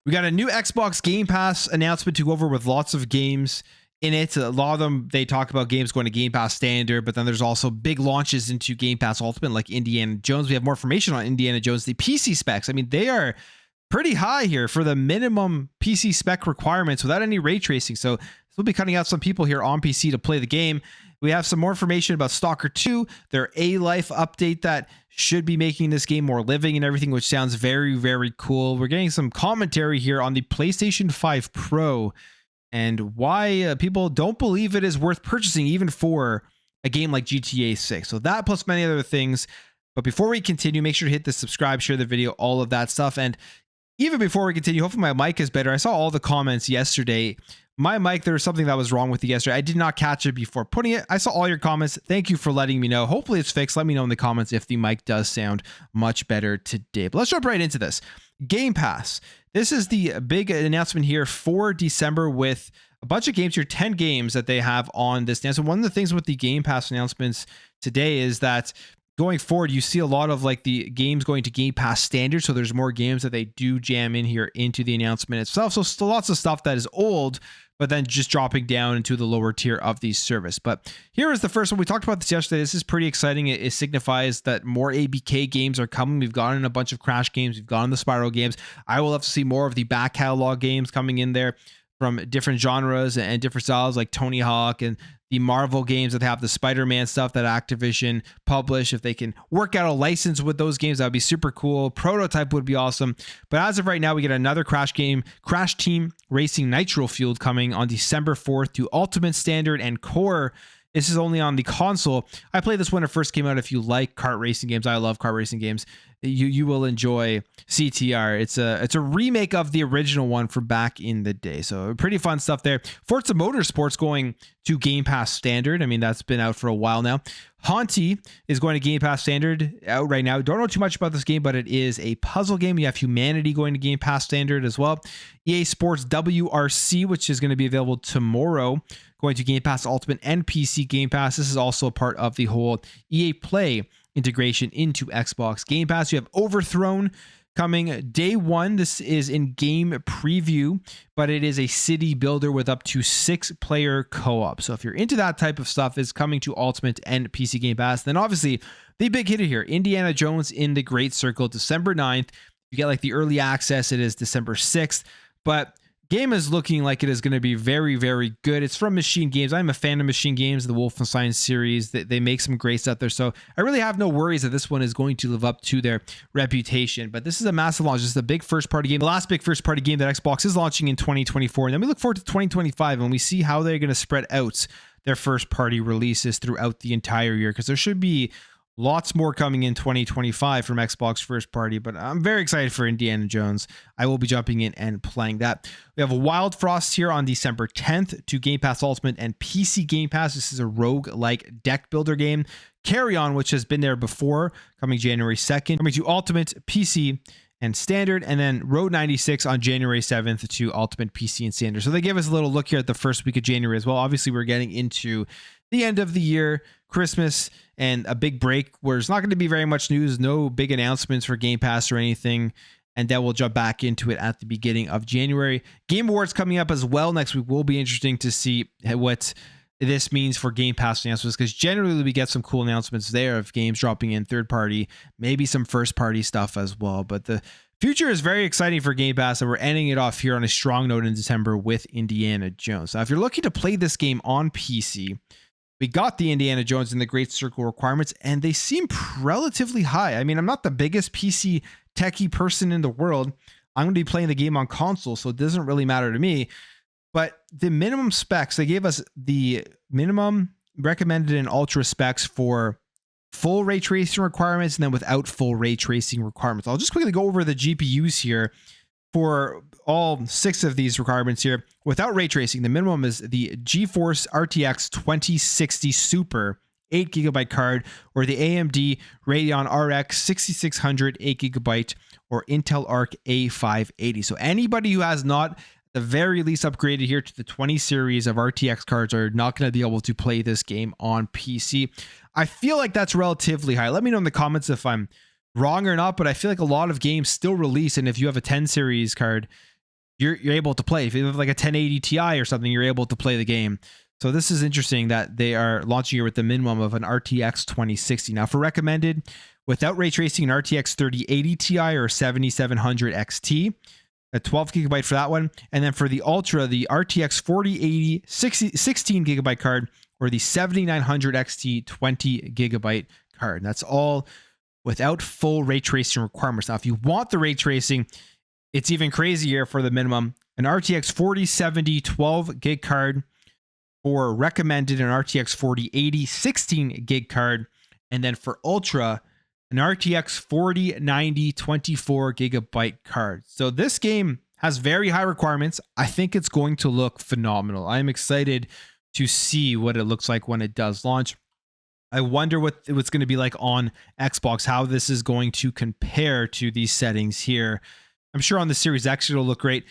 We got a new Xbox Game Pass announcement to go over with lots of games in it. A lot of them, they talk about games going to Game Pass Standard, but then there's also big launches into Game Pass Ultimate like Indiana Jones. We have more information on Indiana Jones. The PC specs, I mean, they are pretty high here for the minimum PC spec requirements without any ray tracing. So this will be cutting out some people here on PC to play the game. We have some more information about Stalker 2, their A-Life update that should be making this game more living and everything, which sounds very, very cool. We're getting some commentary here on the PlayStation 5 Pro and why people don't believe it is worth purchasing even for a game like GTA 6. So that plus many other things. But before we continue, make sure to hit the subscribe, share the video, all of that stuff. And even before we continue, hopefully my mic is better. I saw all the comments yesterday. My mic, there was something that was wrong with it yesterday. I did not catch it before putting it. I saw all your comments. Thank you for letting me know. Hopefully it's fixed. Let me know in the comments if the mic does sound much better today. But let's jump right into this. Game Pass. This is the big announcement here for December with a bunch of games here, 10 games that they have on this announcement. One of the things with the Game Pass announcements today is that going forward, you see a lot of like the games going to Game Pass Standard. So there's more games that they do jam in here into the announcement itself. So still lots of stuff that is old, but then just dropping down into the lower tier of the service. But here is the first one. We talked about this yesterday. This is pretty exciting. It signifies that more ABK games are coming. We've gotten a bunch of Crash games. We've gotten the Spiral games. I will have to see more of the back catalog games coming in there from different genres and different styles like Tony Hawk and the Marvel games that have the Spider-Man stuff that Activision publish. If they can work out a license with those games, that would be super cool. Prototype would be awesome. But as of right now, we get another Crash game, Crash Team Racing Nitro Fueled, coming on December 4th to Ultimate Standard and Core. This is only on the console. I played this when it first came out. If you like kart racing games, I love kart racing games. You will enjoy CTR. It's a remake of the original one from back in the day. So pretty fun stuff there. Forza Motorsport's going to Game Pass Standard. I mean, that's been out for a while now. Haunty is going to Game Pass Standard out right now. Don't know too much about this game, but it is a puzzle game. You have Humanity going to Game Pass Standard as well. EA Sports WRC, which is going to be available tomorrow, going to Game Pass Ultimate and PC Game Pass. This is also a part of the whole EA Play integration into Xbox Game Pass. You have Overthrown coming day one. This is in game preview, but it is a city builder with up to 6-player co-op. So if you're into that type of stuff, it's coming to Ultimate and PC Game Pass. Then obviously the big hitter here, Indiana Jones in the Great Circle, December 9th. You get like the early access. It is December 6th, but game is looking like it is going to be very, very good. It's from Machine Games. I'm a fan of Machine Games, the Wolfenstein series. They make some great stuff there. So I really have no worries that this one is going to live up to their reputation. But this is a massive launch. This is a big first-party game. The last big first-party game that Xbox is launching in 2024. And then we look forward to 2025 and we see how they're going to spread out their first-party releases throughout the entire year, because there should be lots more coming in 2025 from Xbox first party, but I'm very excited for Indiana Jones. I will be jumping in and playing that. We have Wild Frost here on December 10th to Game Pass Ultimate and PC Game Pass. This is a rogue-like deck builder game. Carry On, which has been there before, coming January 2nd. Coming to Ultimate, PC, and Standard, and then Road 96 on January 7th to Ultimate, PC, and Standard. So they gave us a little look here at the first week of January as well. Obviously, we're getting into the end of the year, Christmas, and a big break where there's not going to be very much news, no big announcements for Game Pass or anything. And then we'll jump back into it at the beginning of January. Game Awards coming up as well next week. Will be interesting to see what this means for Game Pass announcements, because generally we get some cool announcements there of games dropping in third party, maybe some first party stuff as well. But the future is very exciting for Game Pass, and we're ending it off here on a strong note in December with Indiana Jones. Now, if you're looking to play this game on PC, we got the Indiana Jones in the Great Circle requirements, and they seem relatively high. I mean, I'm not the biggest PC techie person in the world. I'm going to be playing the game on console, so it doesn't really matter to me. But the minimum specs, they gave us the minimum recommended and ultra specs for full ray tracing requirements and then without full ray tracing requirements. I'll just quickly go over the GPUs here for all 6 of these requirements here. Without ray tracing, the minimum is the GeForce RTX 2060 Super 8GB card, or the AMD Radeon RX 6600 8GB, or Intel Arc A580. So anybody who has not at the very least upgraded here to the 20 series of RTX cards are not going to be able to play this game on PC. I feel like that's relatively high. Let me know in the comments if I'm wrong or not, but I feel like a lot of games still release, and if you have a 10 series card, you're able to play. If you have like a 1080 Ti or something, you're able to play the game. So this is interesting that they are launching here with the minimum of an RTX 2060. Now for recommended, without ray tracing, an RTX 3080 Ti or 7700 XT, a 12 gigabyte for that one. And then for the Ultra, the RTX 4080 16 gigabyte card or the 7900 XT 20 gigabyte card. And that's all without full ray tracing requirements. Now, if you want the ray tracing, it's even crazier for the minimum. An RTX 4070 12 gig card for recommended, an RTX 4080 16 gig card. And then for Ultra, an RTX 4090 24 gigabyte card. So this game has very high requirements. I think it's going to look phenomenal. I'm excited to see what it looks like when it does launch. I wonder what it's going to be like on Xbox, how this is going to compare to these settings here. I'm sure on the Series X it'll look great.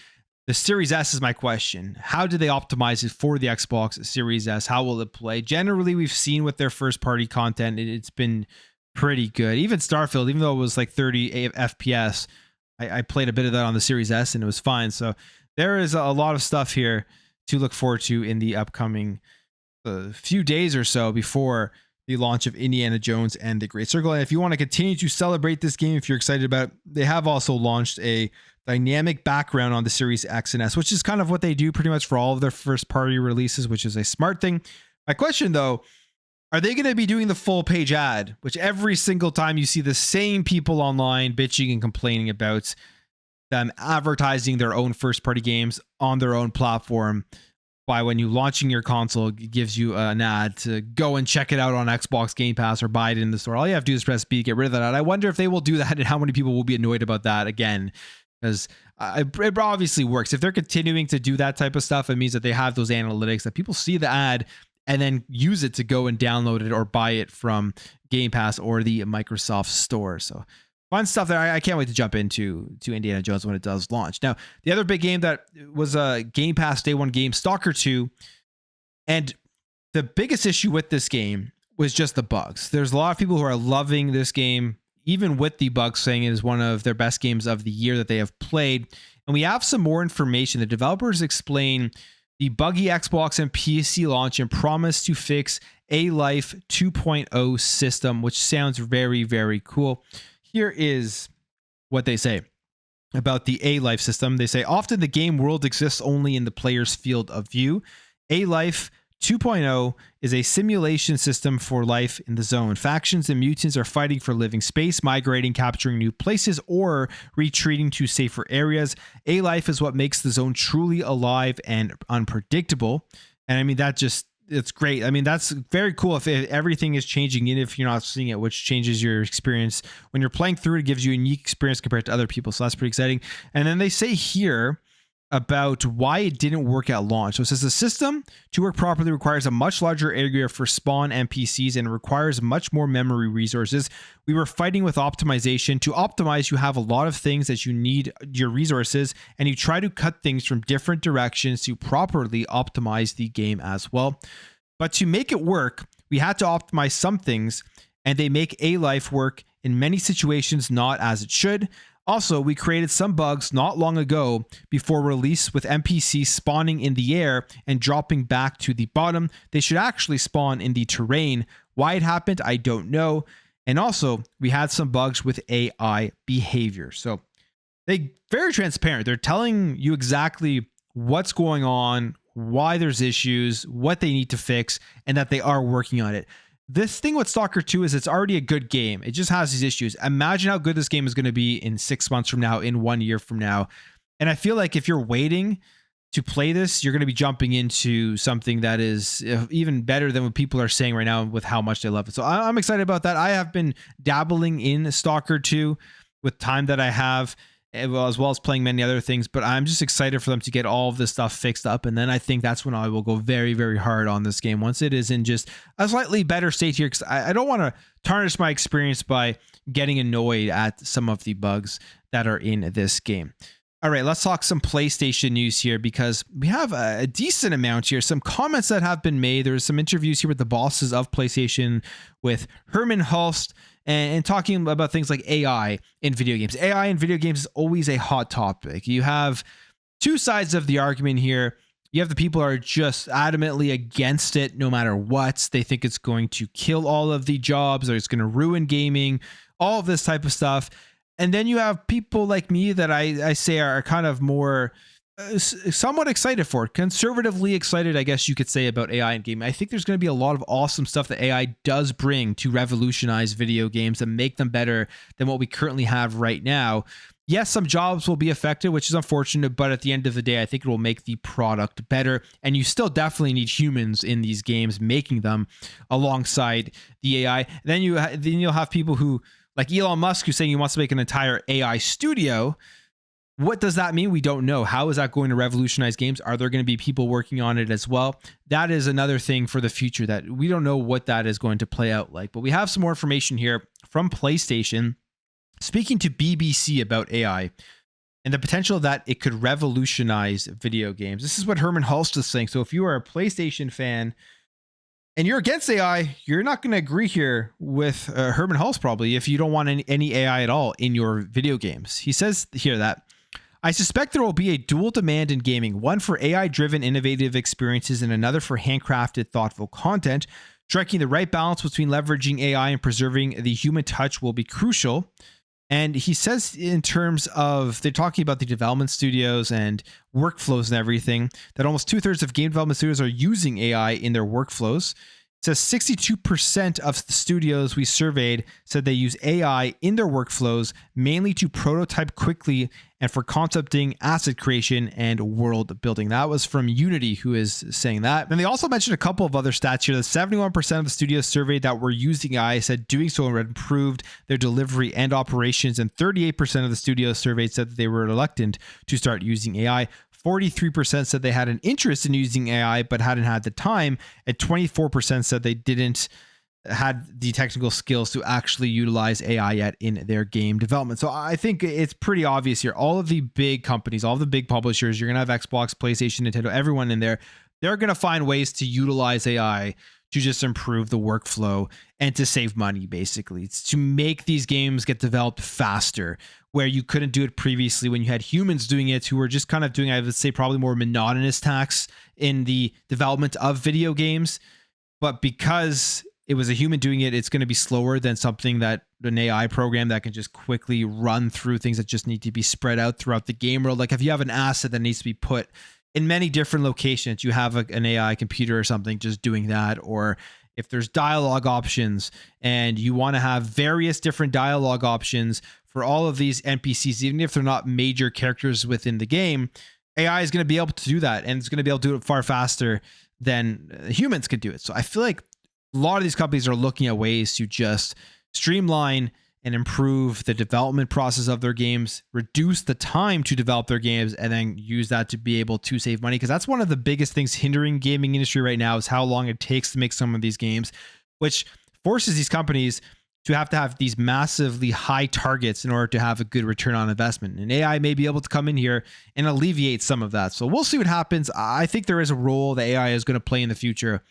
The Series S is my question. How do they optimize it for the Xbox Series S? How will it play? Generally, we've seen with their first party content, it's been pretty good. Even Starfield, even though it was like 30 FPS, I played a bit of that on the Series S and it was fine. So there is a lot of stuff here to look forward to in the upcoming few days or so before the launch of Indiana Jones and the Great Circle. And if you want to continue to celebrate this game, if you're excited about it, they have also launched a dynamic background on the Series X and S, which is kind of what they do pretty much for all of their first party releases, which is a smart thing. My question though, are they going to be doing the full page ad, which every single time you see the same people online bitching and complaining about them advertising their own first party games on their own platform? By when you launching your console, it gives you an ad to go and check it out on Xbox Game Pass or buy it in the store. All you have to do is press B, get rid of that ad. I wonder if they will do that and how many people will be annoyed about that again, because it obviously works. If they're continuing to do that type of stuff, it means that they have those analytics that people see the ad and then use it to go and download it or buy it from Game Pass or the Microsoft Store. So fun stuff there. I can't wait to jump into Indiana Jones when it does launch. Now, the other big game that was a Game Pass Day 1 game, Stalker 2. And the biggest issue with this game was just the bugs. There's a lot of people who are loving this game, even with the bugs, saying it is one of their best games of the year that they have played. And we have some more information. The developers explain the buggy Xbox and PC launch and promise to fix A-Life 2.0 system, which sounds very, very cool. Here is what they say about the A-Life system. They say, often the game world exists only in the player's field of view. A-Life 2.0 is a simulation system for life in the zone. Factions and mutants are fighting for living space, migrating, capturing new places, or retreating to safer areas. A-Life is what makes the zone truly alive and unpredictable. And I mean, it's great. I mean, that's very cool if everything is changing, even if you're not seeing it, which changes your experience. When you're playing through it gives you a unique experience compared to other people. So that's pretty exciting. And then they say here about why it didn't work at launch. So it says the system to work properly requires a much larger area for spawn NPCs and requires much more memory resources. We were fighting with optimization. To optimize, you have a lot of things that you need your resources, and you try to cut things from different directions to properly optimize the game as well. But to make it work, we had to optimize some things, and they make A-Life work in many situations not as it should. Also, we created some bugs not long ago before release with NPCs spawning in the air and dropping back to the bottom. They should actually spawn in the terrain. Why it happened, I don't know. And also, we had some bugs with AI behavior. So they very transparent. They're telling you exactly what's going on, why there's issues, what they need to fix, and that they are working on it. This thing with Stalker 2 is it's already a good game. It just has these issues. Imagine how good this game is going to be in 6 months from now, in 1 year from now. And I feel like if you're waiting to play this, you're going to be jumping into something that is even better than what people are saying right now with how much they love it. So I'm excited about that. I have been dabbling in Stalker 2 with time that I have, as well as playing many other things, but I'm just excited for them to get all of this stuff fixed up. And then I think that's when I will go very, very hard on this game once it is in just a slightly better state here, because I don't want to tarnish my experience by getting annoyed at some of the bugs that are in this game. All right, let's talk some PlayStation news here, because we have a decent amount here. Some comments that have been made. There's some interviews here with the bosses of PlayStation, with Herman Hulst, and talking about things like AI in video games. AI in video games is always a hot topic. You have two sides of the argument here. You have the people who are just adamantly against it no matter what. They think it's going to kill all of the jobs, or it's going to ruin gaming, all of this type of stuff. And then you have people like me that I say are kind of more somewhat excited for it, conservatively excited, I guess you could say, about AI in gaming. I think there's going to be a lot of awesome stuff that AI does bring to revolutionize video games and make them better than what we currently have right now. Yes, some jobs will be affected, which is unfortunate, but at the end of the day, I think it will make the product better. And you still definitely need humans in these games making them alongside the AI. Then you'll have people who, like Elon Musk, who's saying he wants to make an entire AI studio. What does that mean? We don't know. How is that going to revolutionize games? Are there going to be people working on it as well? That is another thing for the future that we don't know what that is going to play out like. But we have some more information here from PlayStation speaking to BBC about AI and the potential that it could revolutionize video games. This is what Herman Hulst is saying. So if you are a PlayStation fan and you're against AI, you're not going to agree here with Herman Hulst probably if you don't want any AI at all in your video games. He says here that I suspect there will be a dual demand in gaming, one for AI-driven innovative experiences and another for handcrafted, thoughtful content. Striking the right balance between leveraging AI and preserving the human touch will be crucial. And he says in terms of, they're talking about the development studios and workflows and everything, that almost 2/3 of game development studios are using AI in their workflows. It says 62% of the studios we surveyed said they use AI in their workflows, mainly to prototype quickly and for concepting, asset creation, and world building. That was from Unity, who is saying that. And they also mentioned a couple of other stats here. That 71% of the studios surveyed that were using AI said doing so improved their delivery and operations, and 38% of the studios surveyed said that they were reluctant to start using AI. 43% said they had an interest in using AI but hadn't had the time, and 24% said they didn't had the technical skills to actually utilize AI yet in their game development. So I think it's pretty obvious here. All of the big companies, all the big publishers, you're going to have Xbox, PlayStation, Nintendo, everyone in there, they're going to find ways to utilize AI to just improve the workflow and to save money, basically. It's to make these games get developed faster, where you couldn't do it previously when you had humans doing it who were just kind of doing, I would say, probably more monotonous tasks in the development of video games. But because it was a human doing it, it's going to be slower than something that an AI program that can just quickly run through things that just need to be spread out throughout the game world. Like if you have an asset that needs to be put in many different locations, you have an AI computer or something just doing that. Or if there's dialogue options and you want to have various different dialogue options for all of these NPCs, even if they're not major characters within the game, AI is going to be able to do that. And it's going to be able to do it far faster than humans could do it. So I feel like a lot of these companies are looking at ways to just streamline and improve the development process of their games, reduce the time to develop their games, and then use that to be able to save money. Because that's one of the biggest things hindering gaming industry right now, is how long it takes to make some of these games, which forces these companies to have these massively high targets in order to have a good return on investment. And AI may be able to come in here and alleviate some of that. So we'll see what happens. I think there is a role that AI is going to play in the future.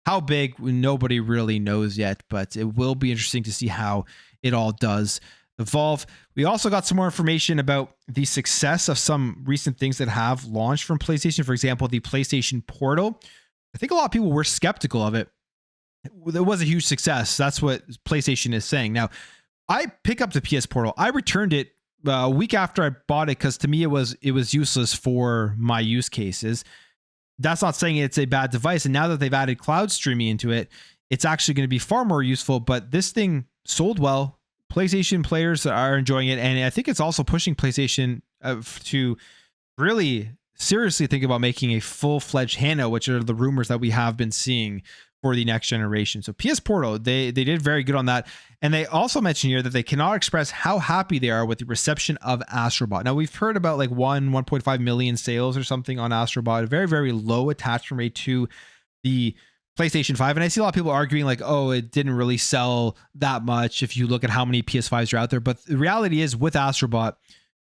How big, nobody really knows yet, but it will be interesting to see how it all does evolve. We also got some more information about the success of some recent things that have launched from PlayStation. For example, the PlayStation Portal. I think a lot of people were skeptical of it. It was a huge success. That's what PlayStation is saying. Now, I pick up the PS Portal. I returned it a week after I bought it because to me it was useless for my use cases. That's not saying it's a bad device. And now that they've added cloud streaming into it, it's actually going to be far more useful. But this thing sold well. PlayStation players are enjoying it. And I think it's also pushing PlayStation to really seriously think about making a full-fledged handheld, which are the rumors that we have been seeing for the next generation. So PS Portal, they did very good on that. And they also mentioned here that they cannot express how happy they are with the reception of Astrobot. Now, we've heard about like 1.5 million sales or something on Astrobot, a very, very low attachment rate to the PlayStation 5. And I see a lot of people arguing like, oh, it didn't really sell that much if you look at how many PS5s are out there. But the reality is with Astrobot,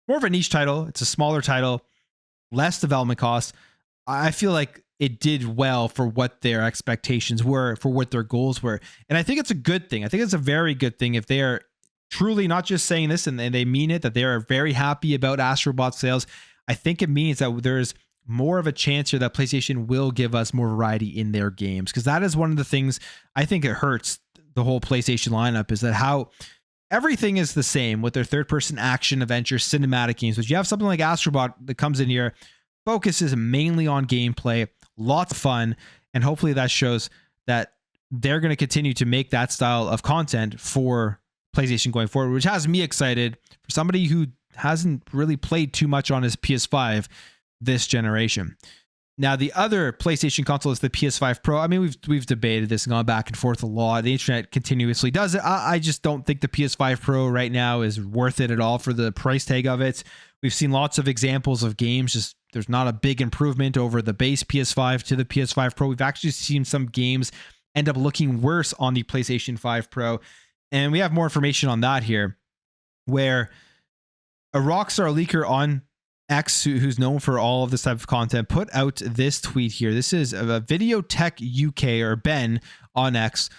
more of a niche title. It's a smaller title, less development costs. I feel like it did well for what their expectations were, for what their goals were. And I think it's a good thing. I think it's a very good thing if they are truly not just saying this and they mean it, that they are very happy about Astrobot sales. I think it means that there's more of a chance here that PlayStation will give us more variety in their games, because that is one of the things I think it hurts the whole PlayStation lineup, is that how everything is the same with their third-person action, adventure, cinematic games. But you have something like Astrobot that comes in here, focuses mainly on gameplay, lots of fun, and hopefully that shows that they're going to continue to make that style of content for PlayStation going forward, which has me excited for somebody who hasn't really played too much on his PS5 this generation. Now, the other PlayStation console is the PS5 Pro. I mean, we've debated this and gone back and forth a lot. The internet continuously does it. I just don't think the PS5 Pro right now is worth it at all for the price tag of it. We've seen lots of examples of games. Just there's not a big improvement over the base PS5 to the PS5 Pro. We've actually seen some games end up looking worse on the PlayStation 5 Pro. And we have more information on that here, where a Rockstar leaker on X, who's known for all of this type of content, put out this tweet here. This is a Video Tech UK, or Ben, on X,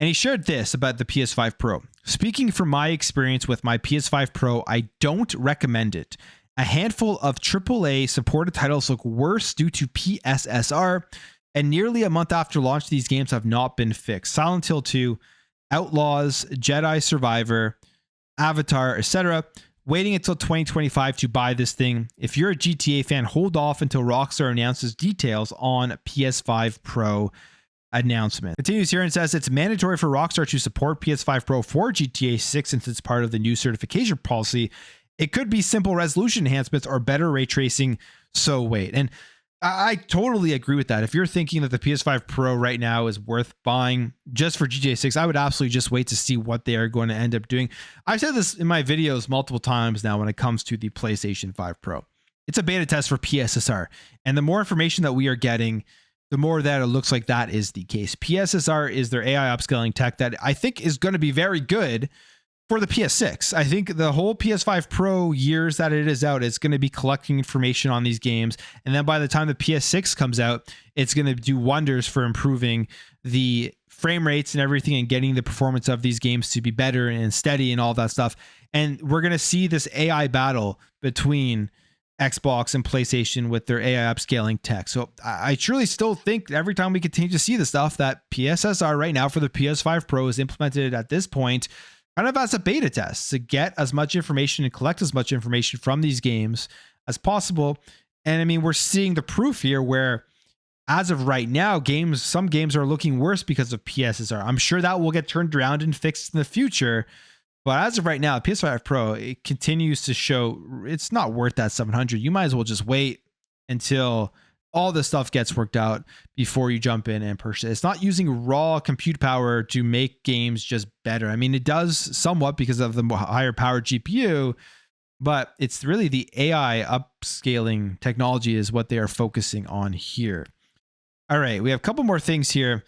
and he shared this about the PS5 Pro. Speaking from my experience with my PS5 Pro, I don't recommend it. A handful of AAA supported titles look worse due to PSSR, and nearly a month after launch, these games have not been fixed. Silent Hill 2, Outlaws, Jedi Survivor, Avatar, etc. Waiting until 2025 to buy this thing. If you're a GTA fan, hold off until Rockstar announces details on PS5 Pro announcement. Continues here and says it's mandatory for Rockstar to support PS5 Pro for GTA 6 since it's part of the new certification policy. It could be simple resolution enhancements or better ray tracing, so wait. And I totally agree with that. If you're thinking that the PS5 Pro right now is worth buying just for GTA 6, I would absolutely just wait to see what they are going to end up doing. I've said this in my videos multiple times now when it comes to the PlayStation 5 Pro. It's a beta test for PSSR. And the more information that we are getting, the more that it looks like that is the case. PSSR is their AI upscaling tech that I think is going to be very good for the PS6. I think the whole PS5 Pro years that it is out, it's going to be collecting information on these games. And then by the time the PS6 comes out, it's going to do wonders for improving the frame rates and everything and getting the performance of these games to be better and steady and all that stuff. And we're going to see this AI battle between Xbox and PlayStation with their AI upscaling tech. So I truly still think every time we continue to see the stuff that PSSR right now for the PS5 Pro is implemented at this point, kind of as a beta test to get as much information and collect as much information from these games as possible. And I mean, we're seeing the proof here where as of right now, some games are looking worse because of PSSR. I'm sure that will get turned around and fixed in the future. But as of right now, PS5 Pro, it continues to show it's not worth that 700. You might as well just wait until all this stuff gets worked out before you jump in and purchase it. It's not using raw compute power to make games just better. I mean, it does somewhat because of the higher power GPU, but it's really the AI upscaling technology is what they are focusing on here. All right, we have a couple more things here.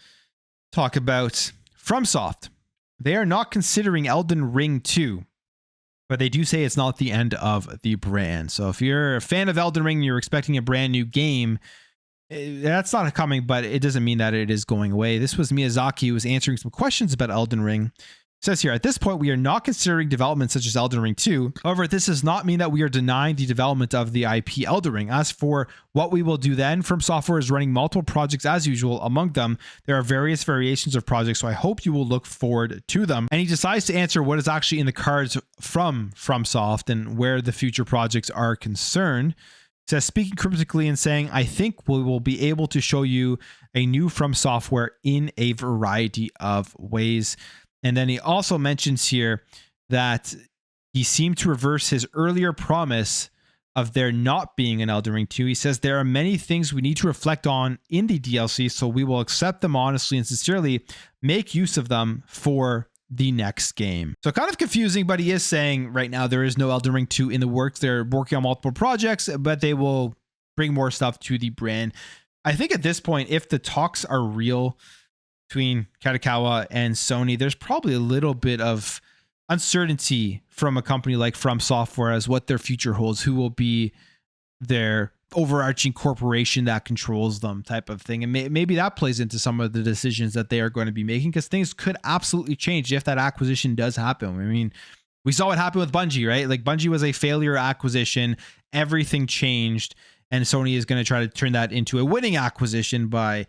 Talk about FromSoft. They are not considering Elden Ring 2, but they do say it's not the end of the brand. So if you're a fan of Elden Ring and you're expecting a brand new game, that's not coming, but it doesn't mean that it is going away. This was Miyazaki who was answering some questions about Elden Ring. It says here, at this point, we are not considering development such as Elden Ring 2. However, this does not mean that we are denying the development of the IP Elden Ring. As for what we will do then, From Software is running multiple projects as usual. Among them, there are various variations of projects, so I hope you will look forward to them. And he decides to answer what is actually in the cards from FromSoft and where the future projects are concerned. It says, speaking cryptically and saying, I think we will be able to show you a new From Software in a variety of ways. And then he also mentions here that he seemed to reverse his earlier promise of there not being an Elden Ring 2. He says there are many things we need to reflect on in the DLC, so we will accept them honestly and sincerely, make use of them for the next game. So kind of confusing, but he is saying right now there is no Elden Ring 2 in the works. They're working on multiple projects, but they will bring more stuff to the brand. I think at this point, if the talks are real between Kadokawa and Sony, there's probably a little bit of uncertainty from a company like From Software as what their future holds, who will be their overarching corporation that controls them type of thing. And maybe that plays into some of the decisions that they are going to be making, because things could absolutely change if that acquisition does happen. I mean, We saw what happened with Bungie, right? Like Bungie was a failure acquisition. Everything changed, and Sony is going to try to turn that into a winning acquisition by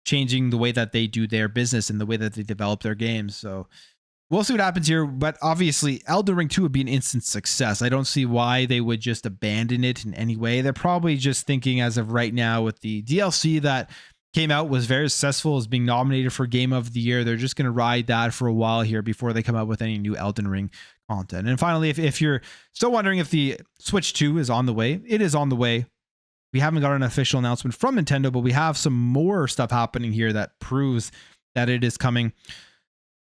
changing the way that they do their business and the way that they develop their games. So we'll see what happens here. But obviously, Elden Ring 2 would be an instant success. I don't see why they would just abandon it in any way. They're probably just thinking as of right now with the DLC that came out was very successful, as being nominated for Game of the Year. They're just going to ride that for a while here before they come out with any new Elden Ring content. And finally, if you're still wondering if the Switch 2 is on the way, it is on the way. We haven't got an official announcement from Nintendo, but we have some more stuff happening here that proves that it is coming.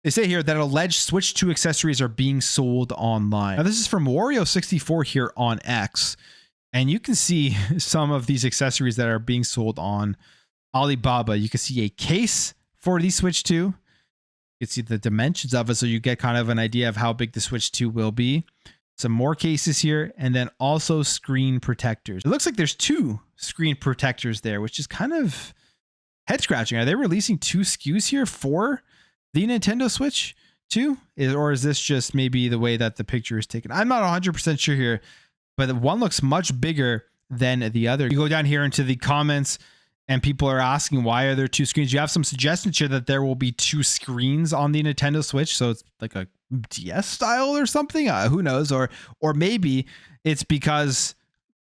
They say here that alleged Switch 2 accessories are being sold online. Now, this is from Wario64 here on X, and you can see some of these accessories that are being sold on Alibaba. You can see a case for the Switch 2. You can see the dimensions of it, so you get kind of an idea of how big the Switch 2 will be. Some more cases here, and then also screen protectors. It looks like there's 2 screen protectors there, which is kind of head scratching. Are they releasing 2 SKUs here for the Nintendo Switch 2? Or is this just maybe the way that the picture is taken? I'm not 100% sure here, but one looks much bigger than the other. You go down here into the comments, and people are asking, why are there 2 screens? You have some suggestions here that there will be 2 screens on the Nintendo Switch. So it's like a DS style or something. Who knows? Or maybe it's because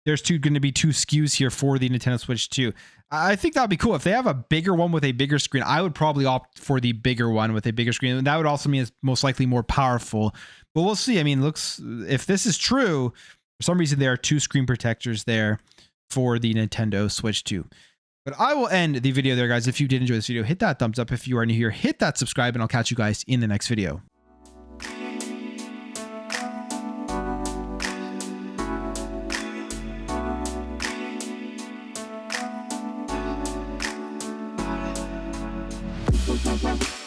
there's going to be 2 SKUs here for the Nintendo Switch 2. I think that'd be cool. If they have a bigger one with a bigger screen, I would probably opt for the bigger one with a bigger screen. And that would also mean it's most likely more powerful. But we'll see. I mean, if this is true, for some reason there are 2 screen protectors there for the Nintendo Switch 2. But I will end the video there, guys. If you did enjoy this video, hit that thumbs up. If you are new here, hit that subscribe, and I'll catch you guys in the next video. We'll be right back.